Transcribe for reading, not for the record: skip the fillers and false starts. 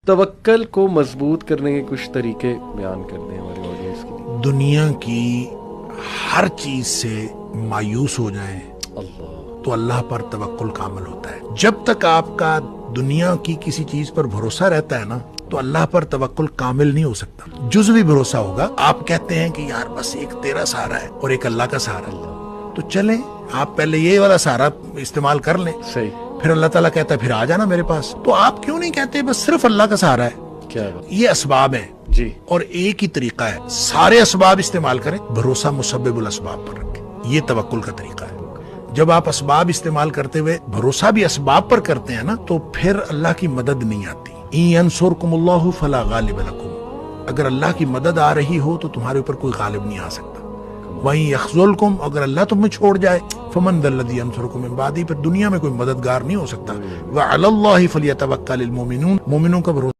توکل کو مضبوط کرنے کے کچھ طریقے بیان کر دیں ہمارے آڈینس کے لیے۔ دنیا کی ہر چیز سے مایوس ہو جائیں اللہ، تو اللہ پر توکل کامل ہوتا ہے۔ جب تک آپ کا دنیا کی کسی چیز پر بھروسہ رہتا ہے نا، تو اللہ پر توکل کامل نہیں ہو سکتا، جزوی بھروسہ ہوگا۔ آپ کہتے ہیں کہ یار بس ایک تیرا سہارا ہے اور ایک اللہ کا سہارا ہے، تو چلیں آپ پہلے یہ والا سہارا استعمال کر لیں، صحیح، پھر اللہ تعالیٰ کہتا ہے پھر آ جانا میرے پاس۔ تو آپ کیوں نہیں کہتے بس صرف اللہ کا سہارا ہے؟ کیا بات، یہ اسباب ہیں جی، اور ایک ہی طریقہ ہے، سارے اسباب استعمال کریں، بھروسہ مسبب الاسباب پر رکھیں۔ یہ توکل کا طریقہ ہے۔ جب آپ اسباب استعمال کرتے ہوئے بھروسہ بھی اسباب پر کرتے ہیں نا، تو پھر اللہ کی مدد نہیں آتی۔ ان ینصرکم اللہ فلا غالب لکم، اگر اللہ کی مدد آ رہی ہو تو تمہارے اوپر کوئی غالب نہیں آ سکتا۔ وَإِن يَخْذُلْكُمْ، اگر اللہ تمہیں چھوڑ جائے، فَمَنْ ذَا الَّذِي يَنصُرُكُم مِّن بَعْدِهِ، پھر دنیا میں کوئی مددگار نہیں ہو سکتا۔ وَعَلَى اللَّهِ فَلْيَتَوَكَّلِ الْمُؤْمِنُونَ، مومنوں کا بھروسہ